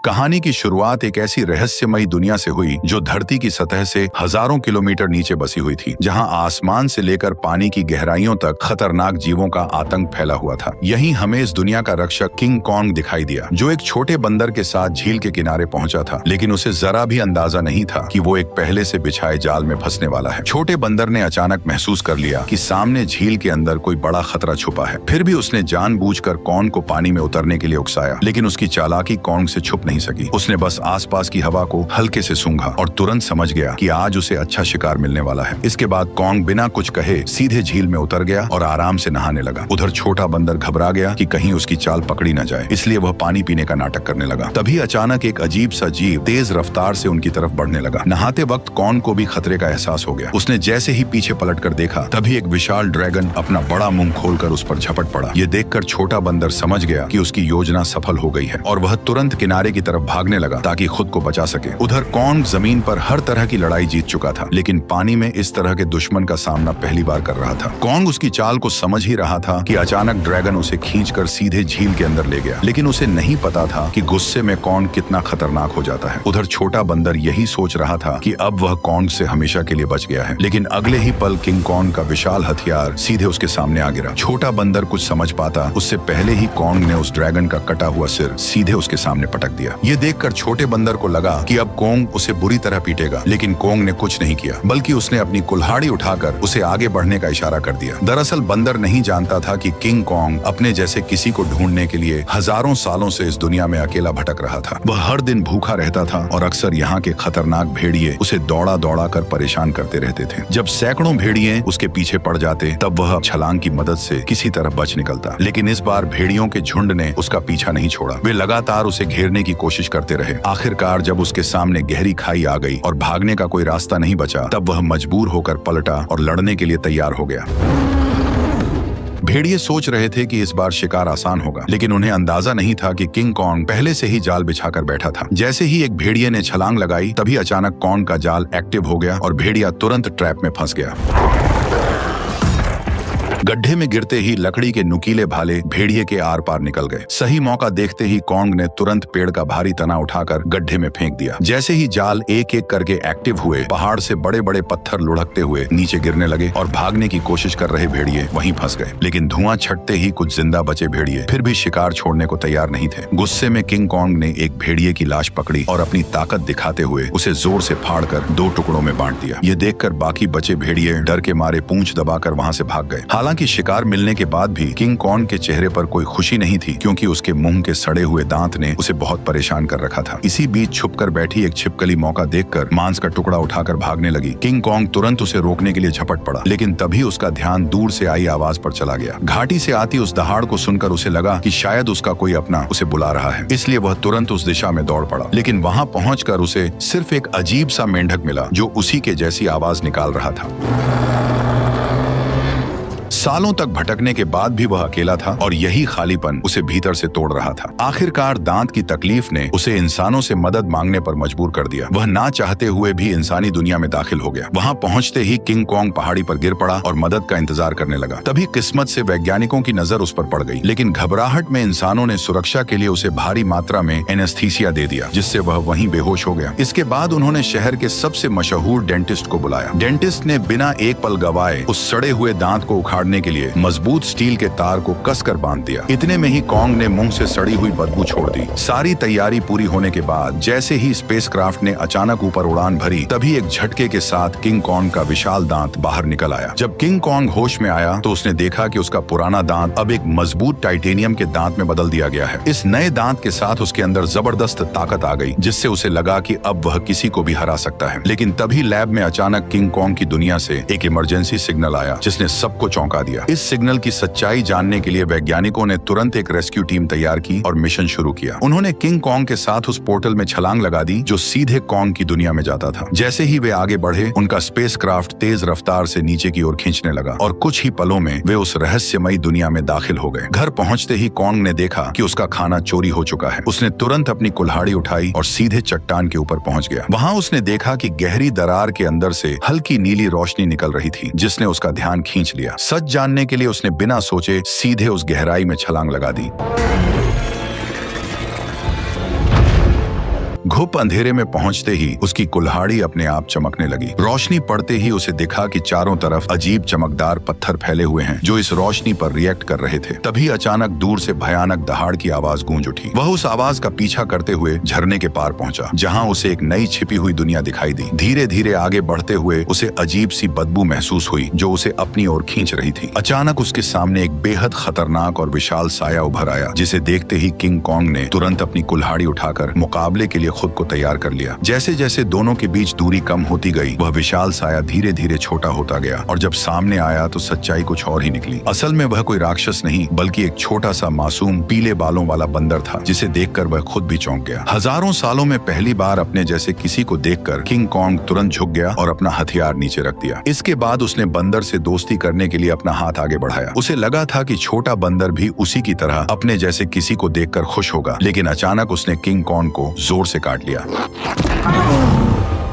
कहानी की शुरुआत एक ऐसी रहस्यमयी दुनिया से हुई जो धरती की सतह से हजारों किलोमीटर नीचे बसी हुई थी, जहां आसमान से लेकर पानी की गहराइयों तक खतरनाक जीवों का आतंक फैला हुआ था। यहीं हमें इस दुनिया का रक्षक किंग कॉन्ग दिखाई दिया, जो एक छोटे बंदर के साथ झील के किनारे पहुंचा था, लेकिन उसे जरा भी अंदाजा नहीं था कि वो एक पहले से बिछाए जाल में फंसने वाला है। छोटे बंदर ने अचानक महसूस कर लिया कि सामने झील के अंदर कोई बड़ा खतरा छुपा है। फिर भी उसने जानबूझकर कॉन्ग को पानी में उतरने के लिए उकसाया, लेकिन उसकी चालाकी कॉन्ग से छुप नहीं सकी। उसने बस आसपास की हवा को हल्के से सूंघा और तुरंत समझ गया कि आज उसे अच्छा शिकार मिलने वाला है। इसके बाद कॉन्ग बिना कुछ कहे सीधे झील में उतर गया और आराम से नहाने लगा। उधर छोटा बंदर घबरा गया कि कहीं उसकी चाल पकड़ी न जाए, इसलिए वह पानी पीने का नाटक करने लगा। तभी अचानक एक अजीब सा जीव तेज रफ्तार से उनकी तरफ बढ़ने लगा। नहाते वक्त कॉन्ग को भी खतरे का एहसास हो गया। उसने जैसे ही पीछे पलट कर देखा, तभी एक विशाल ड्रैगन अपना बड़ा मुंह खोलकर उस पर झपट पड़ा। ये देखकर छोटा बंदर समझ गया कि उसकी योजना सफल हो गई है और वह तुरंत किनारे की तरफ भागने लगा ताकि खुद को बचा सके। उधर कॉन्ग जमीन पर हर तरह की लड़ाई जीत चुका था, लेकिन पानी में इस तरह के दुश्मन का सामना पहली बार कर रहा था। कॉन्ग उसकी चाल को समझ ही रहा था कि अचानक ड्रैगन उसे खींचकर सीधे झील के अंदर ले गया, लेकिन उसे नहीं पता था कि गुस्से में कॉन्ग कितना खतरनाक हो जाता है। उधर छोटा बंदर यही सोच रहा था कि अब वह कॉन्ग से हमेशा के लिए बच गया है, लेकिन अगले ही पल किंग कॉन्ग का विशाल हथियार सीधे उसके सामने आ गिरा। छोटा बंदर कुछ समझ पाता उससे पहले ही कॉन्ग ने उस ड्रैगन का कटा हुआ सिर सीधे उसके सामने पटक दिया। ये देखकर छोटे बंदर को लगा कि अब कॉन्ग उसे बुरी तरह पीटेगा, लेकिन कॉन्ग ने कुछ नहीं किया, बल्कि उसने अपनी कुल्हाड़ी उठाकर उसे आगे बढ़ने का इशारा कर दिया। दरअसल बंदर नहीं जानता था कि किंग कॉन्ग अपने जैसे किसी को ढूंढने के लिए हजारों सालों से इस दुनिया में अकेला भटक रहा था। वह हर दिन भूखा रहता था और अक्सर यहाँ के खतरनाक भेड़िए उसे दौड़ा दौड़ा कर परेशान करते रहते थे। जब सैकड़ों भेड़िए उसके पीछे पड़ जाते, तब वह छलांग की मदद से किसी तरह बच निकलता, लेकिन इस बार भेड़ियों के झुंड ने उसका पीछा नहीं छोड़ा। वे लगातार उसे घेरने की कोशिश करते रहे। आखिरकार जब उसके सामने गहरी खाई आ गई और भागने का कोई रास्ता नहीं बचा, तब वह मजबूर होकर पलटा और लड़ने के लिए तैयार हो गया। भेड़िए सोच रहे थे कि इस बार शिकार आसान होगा, लेकिन उन्हें अंदाजा नहीं था कि किंग कॉन्ग पहले से ही जाल बिछाकर बैठा था। जैसे ही एक भेड़िए ने छलांग लगाई, तभी अचानक कॉन्ग का जाल एक्टिव हो गया और भेड़िया तुरंत ट्रैप में फंस गया। गड्ढे में गिरते ही लकड़ी के नुकीले भाले भेड़िए के आर पार निकल गए। सही मौका देखते ही कॉन्ग ने तुरंत पेड़ का भारी तना उठाकर गड्ढे में फेंक दिया। जैसे ही जाल एक एक करके एक्टिव हुए, पहाड़ से बड़े बड़े पत्थर लुढ़कते हुए नीचे गिरने लगे और भागने की कोशिश कर रहे भेड़िए वहीं फंस गए। लेकिन धुआं छटते ही कुछ जिंदा बचे भेड़िए फिर भी शिकार छोड़ने को तैयार नहीं थे। गुस्से में किंग कॉन्ग ने एक भेड़िए की लाश पकड़ी और अपनी ताकत दिखाते हुए उसे जोर से फाड़कर 2 टुकड़ों में बांट दिया। ये देखकर बाकी बचे भेड़िए डर के मारे पूंछ दबाकर वहां से भाग गए। हालांकि शिकार मिलने के बाद भी किंग कॉन्ग के चेहरे पर कोई खुशी नहीं थी, क्योंकि उसके मुंह के सड़े हुए दांत ने उसे बहुत परेशान कर रखा था। इसी बीच छुपकर बैठी एक छिपकली मौका देखकर मांस का टुकड़ा उठाकर भागने लगी। किंग कॉन्ग तुरंत उसे रोकने के लिए झपट पड़ा, लेकिन तभी उसका ध्यान दूर से आई आवाज पर चला गया। घाटी से आती उस दहाड़ को सुनकर उसे लगा कि शायद उसका कोई अपना उसे बुला रहा है, इसलिए वह तुरंत उस दिशा में दौड़ पड़ा। लेकिन वहां पहुंचकर उसे सिर्फ एक अजीब सा मेंढक मिला जो उसी के जैसी आवाज निकाल रहा था। सालों तक भटकने के बाद भी वह अकेला था और यही खालीपन उसे भीतर से तोड़ रहा था। आखिरकार दांत की तकलीफ ने उसे इंसानों से मदद मांगने पर मजबूर कर दिया। वह ना चाहते हुए भी इंसानी दुनिया में दाखिल हो गया। वहां पहुंचते ही किंग कॉन्ग पहाड़ी पर गिर पड़ा और मदद का इंतजार करने लगा। तभी किस्मत से वैज्ञानिकों की नजर उस पर पड़ गई, लेकिन घबराहट में इंसानों ने सुरक्षा के लिए उसे भारी मात्रा में एनेस्थीसिया दे दिया, जिससे वह वहीं बेहोश हो गया। इसके बाद उन्होंने शहर के सबसे मशहूर डेंटिस्ट को बुलाया। डेंटिस्ट ने बिना एक पल गवाए उस सड़े हुए दांत को उखाड़ने के लिए मजबूत स्टील के तार को कसकर बांध दिया। इतने में ही कॉन्ग ने मुंह से सड़ी हुई बदबू छोड़ दी। सारी तैयारी पूरी होने के बाद जैसे ही स्पेसक्राफ्ट ने अचानक ऊपर उड़ान भरी, तभी एक झटके के साथ किंग कॉन्ग का विशाल दांत बाहर निकल आया। जब किंग कॉन्ग होश में आया तो उसने देखा कि उसका पुराना दांत अब एक मजबूत टाइटेनियम के दांत में बदल दिया गया है। इस नए दांत के साथ उसके अंदर जबरदस्त ताकत आ गई, जिससे उसे लगा कि अब वह किसी को भी हरा सकता है। लेकिन तभी लैब में अचानक किंग कॉन्ग की दुनिया से एक इमरजेंसी सिग्नल आया, जिसने सबको चौंका दिया। इस सिग्नल की सच्चाई जानने के लिए वैज्ञानिकों ने तुरंत एक रेस्क्यू टीम तैयार की और मिशन शुरू किया। उन्होंने किंग कॉन्ग के साथ उस पोर्टल में छलांग लगा दी जो सीधे कॉन्ग की दुनिया में जाता था। जैसे ही वे आगे बढ़े, उनका स्पेसक्राफ्ट तेज रफ्तार से नीचे की ओर खींचने लगा और कुछ ही पलों में वे उस रहस्यमयी दुनिया में दाखिल हो गए। घर पहुंचते ही कॉन्ग ने देखा कि उसका खाना चोरी हो चुका है। उसने तुरंत अपनी कुल्हाड़ी उठाई और सीधे चट्टान के ऊपर पहुंच गया। वहां उसने देखा कि गहरी दरार के अंदर से हल्की नीली रोशनी निकल रही थी, जिसने उसका ध्यान खींच लिया। सच जानने के लिए उसने बिना सोचे सीधे उस गहराई में छलांग लगा दी। घुप अंधेरे में पहुंचते ही उसकी कुल्हाड़ी अपने आप चमकने लगी। रोशनी पड़ते ही उसे दिखा कि चारों तरफ अजीब चमकदार पत्थर फैले हुए हैं जो इस रोशनी पर रिएक्ट कर रहे थे। तभी अचानक दूर से भयानक दहाड़ की आवाज गूंज उठी। वह उस आवाज का पीछा करते हुए झरने के पार पहुंचा, जहां उसे एक नई छिपी हुई दुनिया दिखाई दी। धीरे धीरे आगे बढ़ते हुए उसे अजीब सी बदबू महसूस हुई जो उसे अपनी ओर खींच रही थी। अचानक उसके सामने एक बेहद खतरनाक और विशाल साया उभर आया, जिसे देखते ही किंग कॉन्ग ने तुरंत अपनी कुल्हाड़ी उठाकर मुकाबले के लिए खुद को तैयार कर लिया। जैसे जैसे दोनों के बीच दूरी कम होती गई, वह विशाल साया धीरे धीरे छोटा होता गया और जब सामने आया तो सच्चाई कुछ और ही निकली। असल में वह कोई राक्षस नहीं बल्कि एक छोटा सा मासूम पीले बालों वाला बंदर था, जिसे देखकर वह खुद भी चौंक गया। हजारों सालों में पहली बार अपने जैसे किसी को देखकर किंग कॉन्ग तुरंत झुक गया और अपना हथियार नीचे रख दिया। इसके बाद उसने बंदर से दोस्ती करने के लिए अपना हाथ आगे बढ़ाया। उसे लगा था कि छोटा बंदर भी उसी की तरह अपने जैसे किसी को देखकर खुश होगा, लेकिन अचानक उसने किंग कॉन्ग को जोर से काट लिया।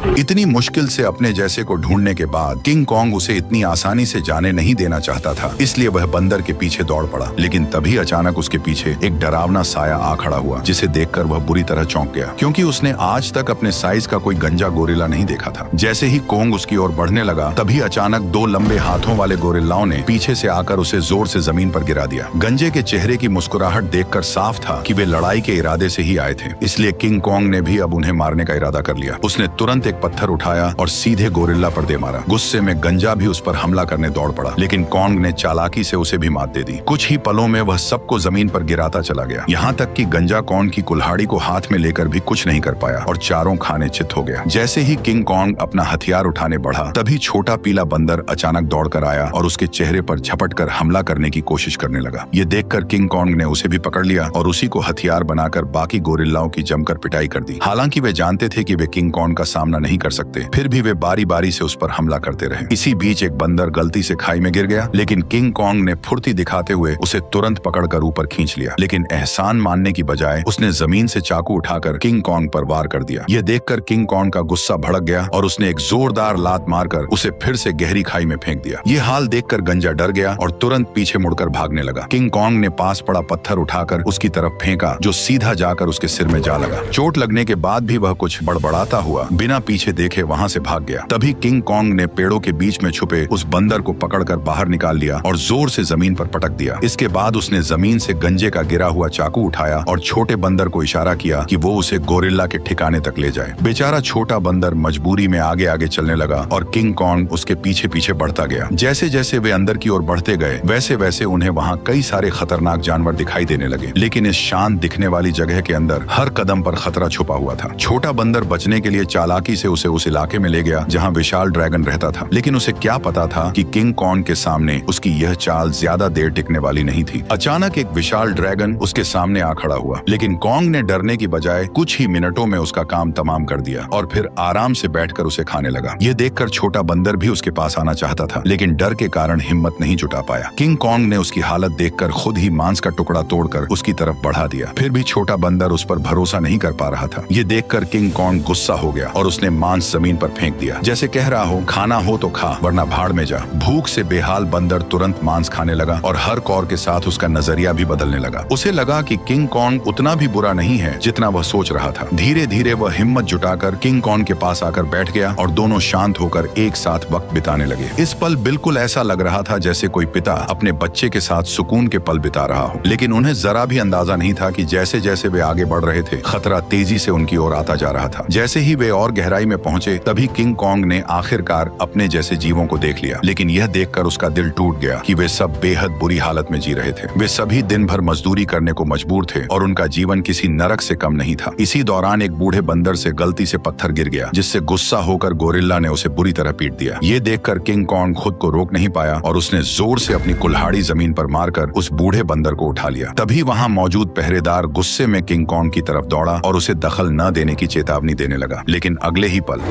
इतनी मुश्किल से अपने जैसे को ढूंढने के बाद किंग कॉन्ग उसे इतनी आसानी से जाने नहीं देना चाहता था, इसलिए वह बंदर के पीछे दौड़ पड़ा। लेकिन तभी अचानक उसके पीछे एक डरावना साया आ खड़ा हुआ, जिसे देखकर वह बुरी तरह चौंक गया, क्योंकि उसने आज तक अपने साइज का कोई गंजा गोरिल्ला नहीं देखा था। जैसे ही कॉन्ग उसकी ओर बढ़ने लगा, तभी अचानक दो लंबे हाथों वाले गोरिल्लाओं ने पीछे से आकर उसे जोर से जमीन पर गिरा दिया। गंजे के चेहरे की मुस्कुराहट देखकर साफ था कि वे लड़ाई के इरादे से ही आए थे, इसलिए किंग कॉन्ग ने भी अब उन्हें मारने का इरादा कर लिया। उसने तुरंत एक पत्थर उठाया और सीधे गोरिल्ला पर दे मारा। गुस्से में गंजा भी उस पर हमला करने दौड़ पड़ा, लेकिन कॉन्ग ने चालाकी से उसे भी मात दे दी। कुछ ही पलों में वह सबको जमीन पर गिराता चला गया, यहाँ तक कि गंजा कॉन्ग की कुल्हाड़ी को हाथ में लेकर भी कुछ नहीं कर पाया और चारों खाने चित हो गया। जैसे ही किंग कॉन्ग अपना हथियार उठाने बढ़ा, तभी छोटा पीला बंदर अचानक दौड़कर आया और उसके चेहरे पर झपटकर हमला करने की कोशिश करने लगा। ये देखकर किंग कॉन्ग ने उसे भी पकड़ लिया और उसी को हथियार बनाकर बाकी गोरिल्लाओं की जमकर पिटाई कर दी। हालांकि वे जानते थे कि वे किंग कॉन्ग का सामना नहीं कर सकते, फिर भी वे बारी बारी से उस पर हमला करते रहे। इसी बीच एक बंदर गलती से खाई में गिर गया, लेकिन किंग कॉन्ग ने फुर्ती दिखाते हुए उसे तुरंत पकड़कर ऊपर खींच लिया। लेकिन एहसान मानने की बजाय उसने जमीन से चाकू उठाकर किंग कॉन्ग पर वार कर दिया। यह देखकर किंग कॉन्ग का गुस्सा भड़क गया और उसने एक जोरदार लात मारकर उसे फिर से गहरी खाई में फेंक दिया। ये हाल देखकर गंजा डर गया और तुरंत पीछे मुड़कर भागने लगा। किंग कॉन्ग ने पास पड़ा पत्थर उठाकर उसकी तरफ फेंका, जो सीधा जाकर उसके सिर में जा लगा। चोट लगने के बाद भी वह कुछ बड़बड़ाता हुआ बिना पीछे देखे वहां से भाग गया। तभी किंग कॉन्ग ने पेड़ों के बीच में छुपे उस बंदर को पकड़कर बाहर निकाल लिया और जोर से जमीन पर पटक दिया। इसके बाद उसने जमीन से गंजे का गिरा हुआ चाकू उठाया और छोटे बंदर को इशारा किया कि वो उसे गोरिल्ला के ठिकाने तक ले जाए। बेचारा छोटा बंदर मजबूरी में आगे आगे चलने लगा और किंग कॉन्ग उसके पीछे पीछे बढ़ता गया। जैसे जैसे वे अंदर की ओर बढ़ते गए, वैसे वैसे उन्हें वहाँ कई सारे खतरनाक जानवर दिखाई देने लगे, लेकिन इस शांत दिखने वाली जगह के अंदर हर कदम पर खतरा छुपा हुआ था। छोटा बंदर बचने के लिए चालाकी से उसे उस इलाके में ले गया जहाँ विशाल ड्रैगन रहता था, लेकिन उसे क्या पता था कि किंग कॉन्ग के सामने उसकी यह चाल ज्यादा देर टिकने वाली नहीं थी। अचानक एक विशाल ड्रैगन उसके सामने आ खड़ा हुआ, लेकिन कॉन्ग ने डरने की बजाय कुछ ही मिनटों में उसका काम तमाम कर दिया और फिर आराम से बैठकर उसे खाने लगा। यह देखकर छोटा बंदर भी उसके पास आना चाहता था, लेकिन डर के कारण हिम्मत नहीं जुटा पाया। किंग कॉन्ग ने उसकी हालत देखकर खुद ही मांस का टुकड़ा तोड़कर उसकी तरफ बढ़ा दिया। फिर भी छोटा बंदर उस पर भरोसा नहीं कर पा रहा था। ये देखकर किंग कॉन्ग गुस्सा हो गया और उसने मांस जमीन पर फेंक दिया, जैसे कह रहा हो खाना हो तो खा वरना भाड़ में जा। भूख से बेहाल बंदर तुरंत मांस खाने लगा और हर कौर के साथ उसका नजरिया भी बदलने लगा। उसे लगा कि किंग कॉन्ग उतना भी बुरा नहीं है जितना वह सोच रहा था। धीरे धीरे वह हिम्मत जुटाकर किंग कॉन्ग के पास आकर बैठ गया और दोनों शांत होकर एक साथ वक्त बिताने लगे। इस पल बिल्कुल ऐसा लग रहा था जैसे कोई पिता अपने बच्चे के साथ सुकून के पल बिता रहा हो, लेकिन उन्हें जरा भी अंदाजा नहीं था कि जैसे जैसे वे आगे बढ़ रहे थे, खतरा तेजी से उनकी ओर आता जा रहा था। जैसे ही वे और गहराई में पहुंचे, तभी किंग कॉन्ग ने आखिरकार अपने जैसे जीवों को देख लिया, लेकिन यह देखकर उसका दिल टूट गया कि वे सब बेहद बुरी हालत में जी रहे थे। वे सभी दिन भर मजदूरी करने को मजबूर थे और उनका जीवन किसी नरक से कम नहीं था। इसी दौरान एक बूढ़े बंदर से गलती से पत्थर गिर गया, जिससे गुस्सा होकर गोरिल्ला ने उसे बुरी तरह पीट दिया। ये देखकर किंग कॉन्ग खुद को रोक नहीं पाया और उसने जोर से अपनी कुल्हाड़ी जमीन पर मारकर उस बूढ़े बंदर को उठा लिया। तभी वहां मौजूद पहरेदार गुस्से में किंग कॉन्ग की तरफ दौड़ा और उसे दखल न देने की चेतावनी देने लगा, लेकिन अगले ही पल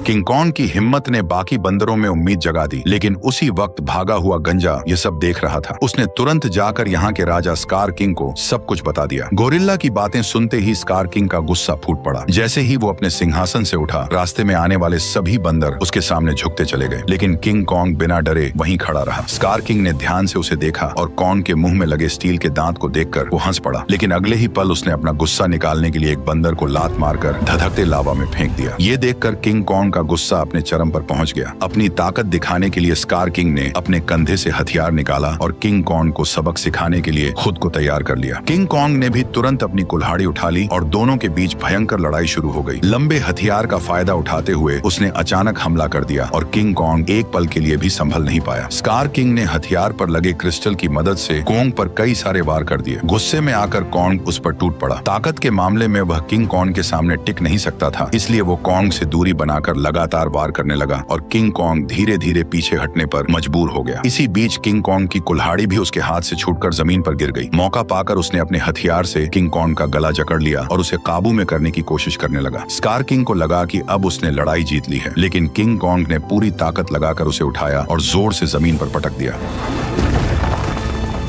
किंग कॉन्ग की हिम्मत ने बाकी बंदरों में उम्मीद जगा दी, लेकिन उसी वक्त भागा हुआ गंजा ये सब देख रहा था। उसने तुरंत जाकर यहाँ के राजा स्कार किंग को सब कुछ बता दिया। गोरिल्ला की बातें सुनते ही स्कार किंग का गुस्सा फूट पड़ा। जैसे ही वो अपने सिंहासन से उठा, रास्ते में आने वाले सभी बंदर उसके सामने झुकते चले गए, लेकिन किंग कॉन्ग बिना डरे वहीं खड़ा रहा। स्कार किंग ने ध्यान से उसे देखा और कॉन्ग के मुंह में लगे स्टील के दांत को देखकर वो हंस पड़ा, लेकिन अगले ही पल उसने अपना गुस्सा निकालने के लिए एक बंदर को लात मारकर धधकते लावा में फेंक दिया। ये देखकर किंग कॉन्ग का गुस्सा अपने चरम पर पहुंच गया। अपनी ताकत दिखाने के लिए स्कार किंग ने अपने कंधे से हथियार निकाला और किंग कॉन्ग को सबक सिखाने के लिए खुद को तैयार कर लिया। किंग कॉन्ग ने भी तुरंत अपनी कुल्हाड़ी उठा ली और दोनों के बीच भयंकर लड़ाई शुरू हो गई। लंबे हथियार का फायदा उठाते हुए उसने अचानक हमला कर दिया और किंग कॉन्ग एक पल के लिए भी संभल नहीं पाया। स्कार किंग ने हथियार पर लगे क्रिस्टल की मदद से कॉन्ग पर कई सारे वार कर दिए। गुस्से में आकर कॉन्ग उस पर टूट पड़ा। ताकत के मामले में वह किंग कॉन्ग के सामने टिक नहीं सकता था, इसलिए वो कॉन्ग से दूरी बनाकर लगातार वार करने लगा और किंग कॉन्ग धीरे धीरे पीछे हटने पर मजबूर हो गया। इसी बीच किंग कॉन्ग की कुल्हाड़ी भी उसके हाथ से छूटकर जमीन पर गिर गई। मौका पाकर उसने अपने हथियार से किंग कॉन्ग का गला जकड़ लिया और उसे काबू में करने की कोशिश करने लगा। स्कार किंग को लगा कि अब उसने लड़ाई जीत ली है, लेकिन किंग कॉन्ग ने पूरी ताकत लगाकर उसे उठाया और जोर से जमीन पर पटक दिया।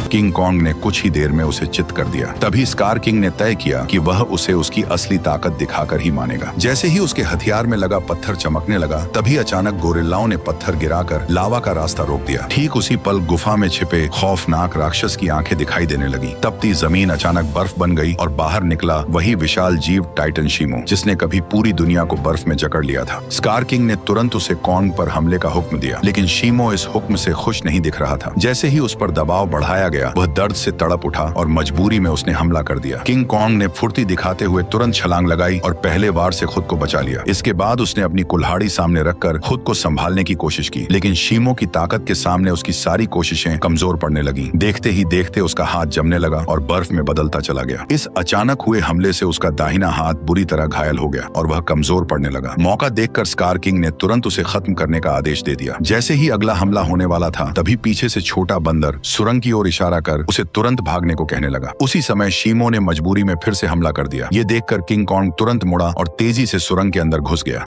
किंग कॉन्ग ने कुछ ही देर में उसे चित कर दिया। तभी स्कार किंग ने तय किया कि वह उसे उसकी असली ताकत दिखाकर ही मानेगा। जैसे ही उसके हथियार में लगा पत्थर चमकने लगा, तभी अचानक गोरिल्लाओं ने पत्थर गिराकर लावा का रास्ता रोक दिया। ठीक उसी पल गुफा में छिपे खौफनाक राक्षस की आंखें दिखाई देने लगी। तपती जमीन अचानक बर्फ बन गई और बाहर निकला वही विशाल जीव टाइटन शीमो, जिसने कभी पूरी दुनिया को बर्फ में जकड़ लिया था। स्कार किंग ने तुरंत उसे कॉन्ग पर हमले का हुक्म दिया, लेकिन शीमो इस हुक्म से खुश नहीं दिख रहा था। जैसे ही उस पर दबाव बढ़ाया गया, वह दर्द से तड़प उठा और मजबूरी में उसने हमला कर दिया। किंग कॉन्ग ने फुर्ती दिखाते हुए तुरंत छलांग लगाई और पहले वार से खुद को बचा लिया। इसके बाद उसने अपनी कुल्हाड़ी सामने रखकर खुद को संभालने की कोशिश की, लेकिन शीमो की ताकत के सामने उसकी सारी कोशिशें कमजोर पड़ने लगी। देखते ही देखते उसका हाथ जमने लगा और बर्फ में बदलता चला गया। इस अचानक हुए हमले से उसका दाहिना हाथ बुरी तरह घायल हो गया और वह कमजोर पड़ने लगा। मौका देखकर स्कार किंग ने तुरंत उसे खत्म करने का आदेश दे दिया। जैसे ही अगला हमला होने वाला था, तभी पीछे से छोटा बंदर सुरंग की ओर इशारा कर उसे तुरंत भागने को कहने लगा। उसी समय शीमो ने मजबूरी में फिर से हमला कर दिया। ये देखकर किंग कॉन्ग तुरंत मुड़ा और तेजी से सुरंग के अंदर घुस गया,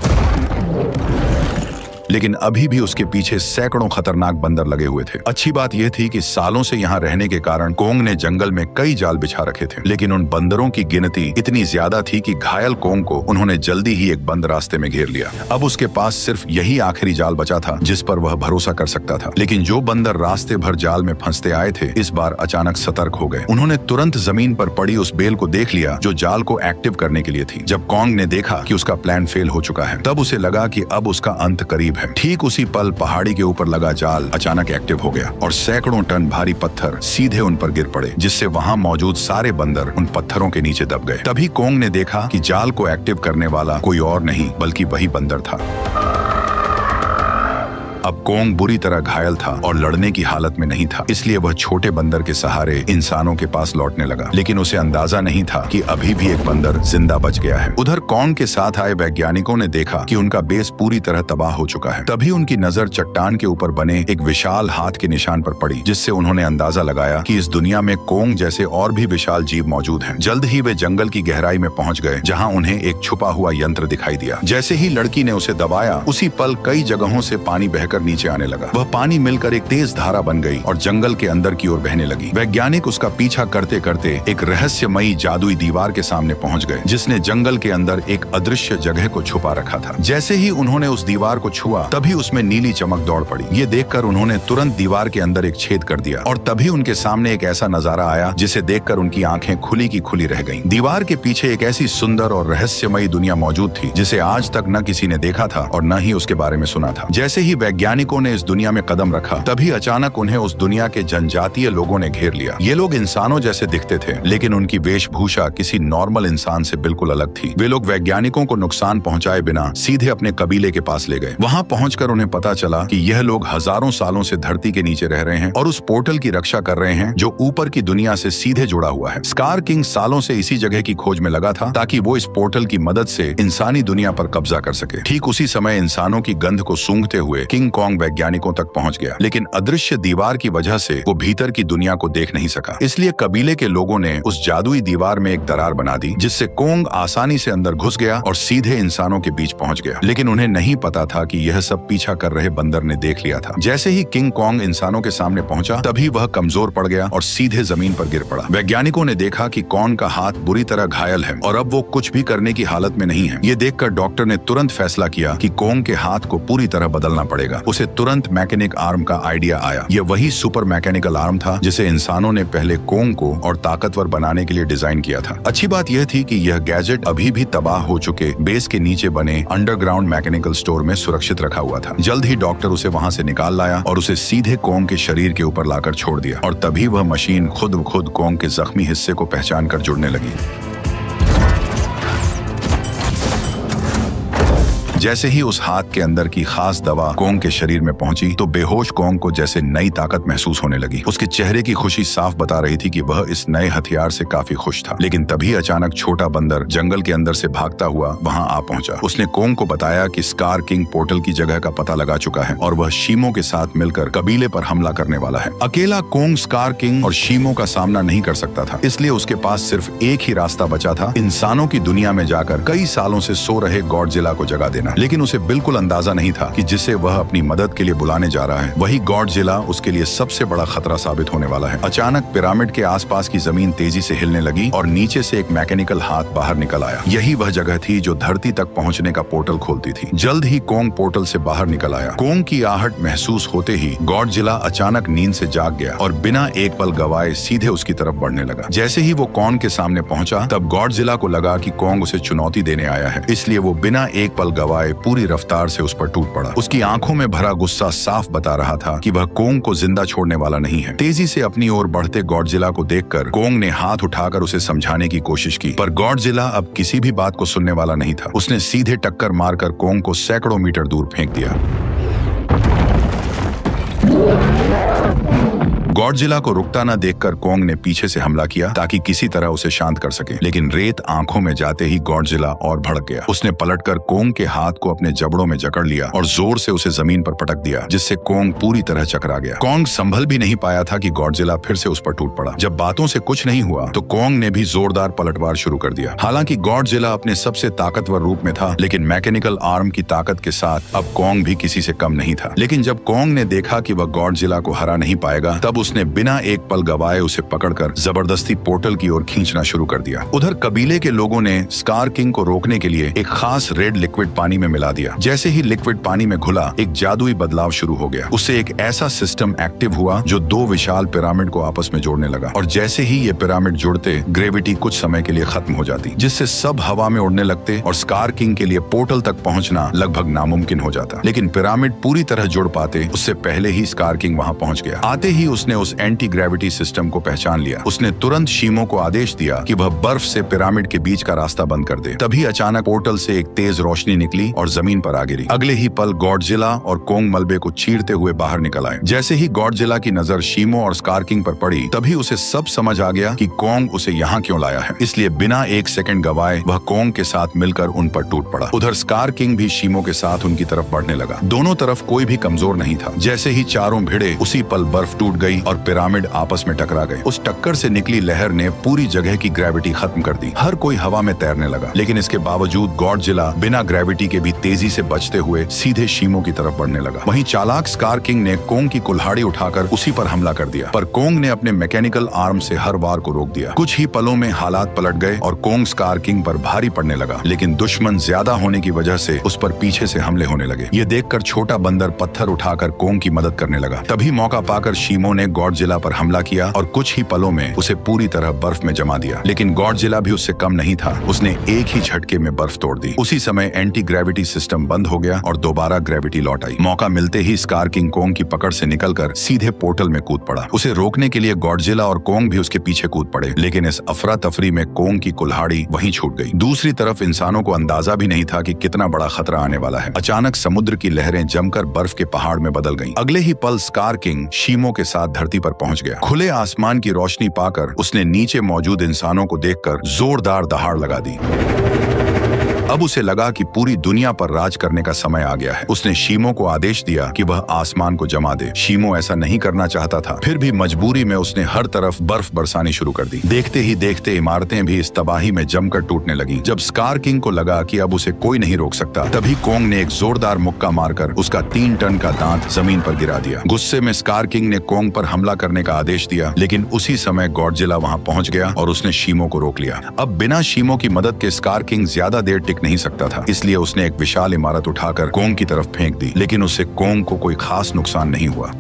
लेकिन अभी भी उसके पीछे सैकड़ों खतरनाक बंदर लगे हुए थे। अच्छी बात यह थी कि सालों से यहाँ रहने के कारण कोंग ने जंगल में कई जाल बिछा रखे थे, लेकिन उन बंदरों की गिनती इतनी ज्यादा थी कि घायल कोंग को उन्होंने जल्दी ही एक बंद रास्ते में घेर लिया। अब उसके पास सिर्फ यही आखिरी जाल बचा था जिस पर वह भरोसा कर सकता था। लेकिन जो बंदर रास्ते भर जाल में फंसते आए थे, इस बार अचानक सतर्क हो गए। उन्होंने तुरंत जमीन पर पड़ी उस बेल को देख लिया जो जाल को एक्टिव करने के लिए थी। जब कोंग ने देखा कि उसका प्लान फेल हो चुका है, तब उसे लगा कि अब उसका अंत करीब है। ठीक उसी पल पहाड़ी के ऊपर लगा जाल अचानक एक्टिव हो गया और सैकड़ों टन भारी पत्थर सीधे उन पर गिर पड़े, जिससे वहां मौजूद सारे बंदर उन पत्थरों के नीचे दब गए। तभी कोंग ने देखा कि जाल को एक्टिव करने वाला कोई और नहीं बल्कि वही बंदर था। अब कोंग बुरी तरह घायल था और लड़ने की हालत में नहीं था, इसलिए वह छोटे बंदर के सहारे इंसानों के पास लौटने लगा। लेकिन उसे अंदाजा नहीं था कि अभी भी एक बंदर जिंदा बच गया है। उधर कोंग के साथ आए वैज्ञानिकों ने देखा कि उनका बेस पूरी तरह तबाह हो चुका है। तभी उनकी नजर चट्टान के ऊपर बने एक विशाल हाथ के निशान पर पड़ी, जिससे उन्होंने अंदाजा लगाया कि इस दुनिया में कोंग जैसे और भी विशाल जीव मौजूद हैं। जल्द ही वे जंगल की गहराई में पहुंच गए, जहां उन्हें एक छुपा हुआ यंत्र दिखाई दिया। जैसे ही लड़की ने उसे दबाया, उसी पल कई जगहों से पानी बहकर नीचे आने लगा। वह पानी मिलकर एक तेज धारा बन गई और जंगल के अंदर की ओर बहने लगी। वैज्ञानिक उसका पीछा करते करते एक रहस्यमयी जादुई दीवार के सामने पहुंच गए, जिसने जंगल के अंदर एक अदृश्य जगह को छुपा रखा था। जैसे ही उन्होंने उस दीवार को छुआ, तभी उसमें नीली चमक दौड़ पड़ी। ये देखकर उन्होंने तुरंत दीवार के अंदर एक छेद कर दिया और तभी उनके सामने एक ऐसा नजारा आया जिसे देखकर उनकी आंखें खुली की खुली रह गईं। दीवार के पीछे एक ऐसी सुंदर और रहस्यमयी दुनिया मौजूद थी जिसे आज तक न किसी ने देखा था और न ही उसके बारे में सुना था। जैसे ही वैज्ञानिकों ने इस दुनिया में कदम रखा, तभी अचानक उन्हें उस दुनिया के जनजातीय लोगों ने घेर लिया। ये लोग इंसानों जैसे दिखते थे, लेकिन उनकी वेशभूषा किसी नॉर्मल इंसान से बिल्कुल अलग थी। वे लोग वैज्ञानिकों को नुकसान पहुंचाए बिना सीधे अपने कबीले के पास ले गए। वहां पहुंचकर उन्हें पता चला कि यह लोग हजारों सालों से धरती के नीचे रह रहे हैं और उस पोर्टल की रक्षा कर रहे हैं जो ऊपर की दुनिया से सीधे जुड़ा हुआ है। स्कार किंग सालों से इसी जगह की खोज में लगा था ताकि वो इस पोर्टल की मदद से इंसानी दुनिया पर कब्जा कर सके। ठीक उसी समय इंसानों की गंध को सूंघते हुए किंग किंग कॉन्ग वैज्ञानिकों तक पहुंच गया, लेकिन अदृश्य दीवार की वजह से वो भीतर की दुनिया को देख नहीं सका। इसलिए कबीले के लोगों ने उस जादुई दीवार में एक दरार बना दी, जिससे कॉन्ग आसानी से अंदर घुस गया और सीधे इंसानों के बीच पहुंच गया। लेकिन उन्हें नहीं पता था कि यह सब पीछा कर रहे बंदर ने देख लिया था। जैसे ही किंग कॉन्ग इंसानों के सामने पहुंचा, तभी वह कमजोर पड़ गया और सीधे जमीन पर गिर पड़ा। वैज्ञानिकों ने देखा कि कॉन्ग का हाथ बुरी तरह घायल है और अब वो कुछ भी करने की हालत में नहीं है। ये देखकर डॉक्टर ने तुरंत फैसला किया कि कॉन्ग के हाथ को पूरी तरह बदलना पड़ेगा। उसे तुरंत मैकेनिक आर्म का आइडिया आया। यह वही सुपर मैकेनिकल आर्म था जिसे इंसानों ने पहले कॉन्ग को और ताकतवर बनाने के लिए डिजाइन किया था। अच्छी बात यह थी कि यह गैजेट अभी भी तबाह हो चुके बेस के नीचे बने अंडरग्राउंड मैकेनिकल स्टोर में सुरक्षित रखा हुआ था। जल्द ही डॉक्टर उसे वहां से निकाल लाया और उसे सीधे कॉन्ग के शरीर के ऊपर लाकर छोड़ दिया, और तभी वह मशीन खुद ब खुद कॉन्ग के जख्मी हिस्से को पहचान कर जुड़ने लगी। जैसे ही उस हाथ के अंदर की खास दवा कॉन्ग के शरीर में पहुंची, तो बेहोश कॉन्ग को जैसे नई ताकत महसूस होने लगी। उसके चेहरे की खुशी साफ बता रही थी कि वह इस नए हथियार से काफी खुश था। लेकिन तभी अचानक छोटा बंदर जंगल के अंदर से भागता हुआ वहां आ पहुंचा। उसने कॉन्ग को बताया कि स्कार किंग पोर्टल की जगह का पता लगा चुका है और वह शीमो के साथ मिलकर कबीले पर हमला करने वाला है। अकेला कॉन्ग स्कार किंग और शीमो का सामना नहीं कर सकता था, इसलिए उसके पास सिर्फ एक ही रास्ता बचा था, इंसानों की दुनिया में जाकर कई सालों से सो रहे गॉडजिला को जगा देना। लेकिन उसे बिल्कुल अंदाजा नहीं था कि जिसे वह अपनी मदद के लिए बुलाने जा रहा है, वही गॉडजिला उसके लिए सबसे बड़ा खतरा साबित होने वाला है। अचानक पिरामिड के आसपास की जमीन तेजी से हिलने लगी और नीचे से एक मैकेनिकल हाथ बाहर निकल आया। यही वह जगह थी जो धरती तक पहुंचने का पोर्टल खोलती थी। जल्द ही कॉन्ग पोर्टल से बाहर निकल आया। कॉन्ग की आहट महसूस होते ही गॉडजिला अचानक नींद से जाग गया और बिना एक पल गवाए सीधे उसकी तरफ बढ़ने लगा। जैसे ही वो कॉन्ग के सामने पहुंचा, तब गॉडजिला को लगा कि कॉन्ग उसे चुनौती देने आया है, इसलिए वो बिना एक पल गवाए पूरी रफ्तार से उस पर टूट पड़ा। उसकी आंखों में भरा गुस्सा साफ बता रहा था कि वह कॉन्ग को जिंदा छोड़ने वाला नहीं है। तेजी से अपनी ओर बढ़ते गॉडजिला को देखकर कॉन्ग ने हाथ उठाकर उसे समझाने की कोशिश की, पर गॉडजिला अब किसी भी बात को सुनने वाला नहीं था। उसने सीधे टक्कर मारकर कॉन्ग को सैकड़ों मीटर दूर फेंक दिया। गॉडजिला को रुकता न देखकर कॉन्ग ने पीछे से हमला किया ताकि किसी तरह उसे शांत कर सके, लेकिन रेत आंखों में जाते ही गॉडजिला और भड़क गया। उसने पलटकर कॉन्ग के हाथ को अपने जबड़ों में जकड़ लिया और जोर से उसे जमीन पर पटक दिया, जिससे कॉन्ग पूरी तरह चकरा गया। कॉन्ग संभल भी नहीं पाया था कि गॉडजिला फिर से उस पर टूट पड़ा। जब बातों से कुछ नहीं हुआ तो कॉन्ग ने भी जोरदार पलटवार शुरू कर दिया। हालांकि गॉडजिला अपने सबसे ताकतवर रूप में था, लेकिन मैकेनिकल आर्म की ताकत के साथ अब कॉन्ग भी किसी से कम नहीं था। लेकिन जब कॉन्ग ने देखा कि वह गॉडजिला को हरा नहीं पाएगा, तब उसने बिना एक पल गवाए उसे पकड़कर जबरदस्ती पोर्टल की ओर खींचना शुरू कर दिया। उधर कबीले के लोगों ने स्कार किंग को रोकने के लिए एक खास रेड लिक्विड पानी में मिला दिया। जैसे ही लिक्विड पानी में घुला, एक जादुई बदलाव शुरू हो गया। उससे एक ऐसा सिस्टम एक्टिव हुआ जो दो विशाल पिरामिड को आपस में जोड़ने लगा, और जैसे ही ये पिरामिड जुड़ते, ग्रेविटी कुछ समय के लिए खत्म हो जाती, जिससे सब हवा में उड़ने लगते और स्कार किंग के लिए पोर्टल तक पहुंचना लगभग नामुमकिन हो जाता। लेकिन पिरामिड पूरी तरह जुड़ पाते उससे पहले ही स्कार किंग वहां पहुंच गया। आते ही उसने उस एंटी ग्रेविटी सिस्टम को पहचान लिया। उसने तुरंत शीमो को आदेश दिया कि वह बर्फ से पिरामिड के बीच का रास्ता बंद कर दे। तभी अचानक पोर्टल से एक तेज रोशनी निकली और जमीन पर आ गिरी। अगले ही पल गॉडजिला और कॉन्ग मलबे को चीरते हुए बाहर निकल आए। जैसे ही गॉडजिला की नजर शीमो और स्कार किंग पर पड़ी, तभी उसे सब समझ आ गया कि कॉन्ग उसे यहाँ क्यों लाया है। इसलिए बिना एक सेकंड गवाए वह कॉन्ग के साथ मिलकर उन पर टूट पड़ा। उधर स्कार किंग भी शीमो के साथ उनकी तरफ बढ़ने लगा। दोनों तरफ कोई भी कमजोर नहीं था। जैसे ही चारों भिड़े, उसी पल बर्फ टूट गई और पिरामिड आपस में टकरा गए। उस टक्कर से निकली लहर ने पूरी जगह की ग्रेविटी खत्म कर दी। हर कोई हवा में तैरने लगा, लेकिन इसके बावजूद गॉडजिला बिना ग्रेविटी के भी तेजी से बचते हुए सीधे शीमो की तरफ बढ़ने लगा। वहीं चालाक स्कार किंग ने कॉन्ग की कुल्हाड़ी उठाकर उसी पर हमला कर दिया, पर कॉन्ग ने अपने मैकेनिकल आर्म से हर वार को रोक दिया। कुछ ही पलों में हालात पलट गए और कॉन्ग स्कार किंग पर भारी पड़ने लगा, लेकिन दुश्मन ज्यादा होने की वजह से उस पर पीछे से हमले होने लगे। ये देखकर छोटा बंदर पत्थर उठाकर कॉन्ग की मदद करने लगा। तभी मौका पाकर शीमो ने गॉडजिला पर हमला किया और कुछ ही पलों में उसे पूरी तरह बर्फ में जमा दिया। लेकिन गॉडजिला भी उससे कम नहीं था। उसने एक ही झटके में बर्फ तोड़ दी। उसी समय एंटी ग्रेविटी सिस्टम बंद हो गया और दोबारा ग्रेविटी लौट आई। मौका मिलते ही स्कार किंग कॉन्ग की पकड़ से निकलकर सीधे पोर्टल में कूद पड़ा। उसे रोकने के लिए गॉडजिला और कॉन्ग भी उसके पीछे कूद पड़े, लेकिन इस अफरा तफरी में कॉन्ग की कुल्हाड़ी वहीं छूट गई। दूसरी तरफ इंसानों को अंदाजा भी नहीं था कि कितना बड़ा खतरा आने वाला है। अचानक समुद्र की लहरें जमकर बर्फ के पहाड़ में बदल गईं। अगले ही पल स्कार किंग शीमो के साथ धरती पर पहुंच गया। खुले आसमान की रोशनी पाकर उसने नीचे मौजूद इंसानों को देखकर जोरदार दहाड़ लगा दी। अब उसे लगा कि पूरी दुनिया पर राज करने का समय आ गया है। उसने शीमो को आदेश दिया कि वह आसमान को जमा दे। शीमो ऐसा नहीं करना चाहता था, फिर भी मजबूरी में उसने हर तरफ बर्फ बरसानी शुरू कर दी। देखते ही देखते इमारतें भी इस तबाही में जमकर टूटने लगीं। जब स्कार किंग को लगा कि अब उसे कोई नहीं रोक सकता, तभी कोंग ने एक जोरदार मुक्का मारकर उसका 3 टन का दांत जमीन पर गिरा दिया। गुस्से में स्कार किंग ने कोंग पर हमला करने का आदेश दिया, लेकिन उसी समय गॉडजिला वहां पहुंच गया और उसने शीमो को रोक लिया। अब बिना शीमो की मदद के स्कार किंग ज्यादा देर टिक नहीं सकता था, इसलिए उसने एक विशाल इमारत उठाकर कोंग की तरफ फेंक दी, लेकिन उससे कोंग को कोई खास नुकसान नहीं हुआ।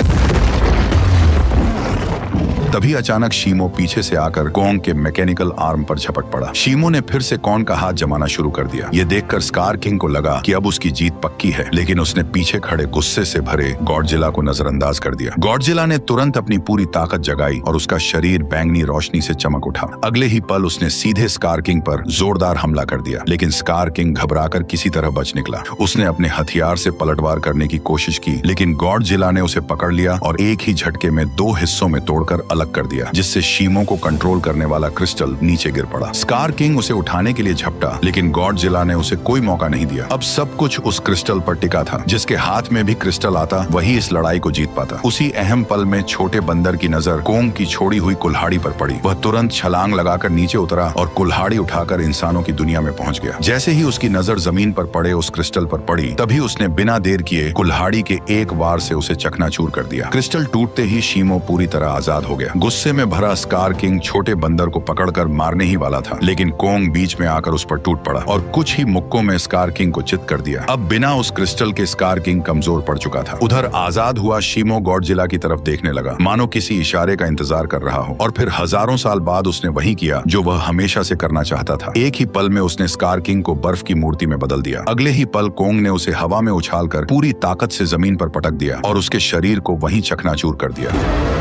तभी अचानक शीमो पीछे से आकर कोंग के मैकेनिकल आर्म पर झपट पड़ा। शीमो ने फिर से कोंग का हाथ जमाना शुरू कर दिया। ये देखकर स्कार किंग को लगा कि अब उसकी जीत पक्की है, लेकिन उसने पीछे खड़े गुस्से से भरे गॉडजिला को नजरअंदाज कर दिया। गॉडजिला ने तुरंत अपनी पूरी ताकत जगाई और उसका शरीर बैंगनी रोशनी से चमक उठा। अगले ही पल उसने सीधे स्कार किंग पर जोरदार हमला कर दिया, लेकिन स्कार किंग घबराकर किसी तरह बच निकला। उसने अपने हथियार से पलटवार करने की कोशिश की, लेकिन गॉडजिला ने उसे पकड़ लिया और एक ही झटके में 2 हिस्सों में तोड़कर अलग कर दिया, जिससे शीमो को कंट्रोल करने वाला क्रिस्टल नीचे गिर पड़ा। स्कार किंग उसे उठाने के लिए झपटा, लेकिन गॉडजिला ने उसे कोई मौका नहीं दिया। अब सब कुछ उस क्रिस्टल पर टिका था। जिसके हाथ में भी क्रिस्टल आता, वही इस लड़ाई को जीत पाता। उसी अहम पल में छोटे बंदर की नजर कोंग की छोड़ी हुई कुल्हाड़ी पर पड़ी। वह तुरंत छलांग लगाकर नीचे उतरा और कुल्हाड़ी उठाकर इंसानों की दुनिया में पहुंच गया। जैसे ही उसकी नजर जमीन पर पड़े उस क्रिस्टल पर पड़ी, तभी उसने बिना देर किए कुल्हाड़ी के एक वार से उसे चकनाचूर कर दिया। क्रिस्टल टूटते ही शीमो पूरी तरह आजाद हो गया। गुस्से में भरा स्कार किंग छोटे बंदर को पकड़कर मारने ही वाला था, लेकिन कोंग बीच में आकर उस पर टूट पड़ा और कुछ ही मुक्कों में स्कार किंग को चित कर दिया। अब बिना उस क्रिस्टल के स्कार किंग कमजोर पड़ चुका था। उधर आजाद हुआ शीमो गॉडजिला की तरफ देखने लगा, मानो किसी इशारे का इंतजार कर रहा हो। और फिर हजारों साल बाद उसने वही किया जो वह हमेशा से करना चाहता था। एक ही पल में उसने स्कार किंग को बर्फ की मूर्ति में बदल दिया। अगले ही पल कोंग ने उसे हवा में उछालकर पूरी ताकत से जमीन पर पटक दिया और उसके शरीर को वहीं चकनाचूर कर दिया।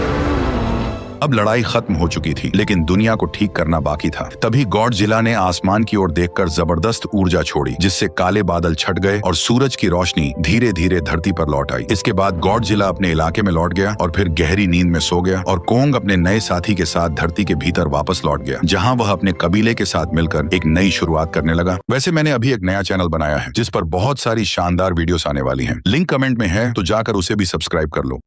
अब लड़ाई खत्म हो चुकी थी, लेकिन दुनिया को ठीक करना बाकी था। तभी गॉडजिला ने आसमान की ओर देखकर जबरदस्त ऊर्जा छोड़ी, जिससे काले बादल छट गए और सूरज की रोशनी धीरे धीरे धरती पर लौट आई। इसके बाद गॉडजिला अपने इलाके में लौट गया और फिर गहरी नींद में सो गया और कोंग अपने नए साथी के साथ धरती के भीतर वापस लौट गया, जहां वह अपने कबीले के साथ मिलकर एक नई शुरुआत करने लगा। वैसे मैंने अभी एक नया चैनल बनाया है जिस पर बहुत सारी शानदार वीडियोस आने वाली हैं। लिंक कमेंट में है, तो जाकर उसे भी सब्सक्राइब कर लो।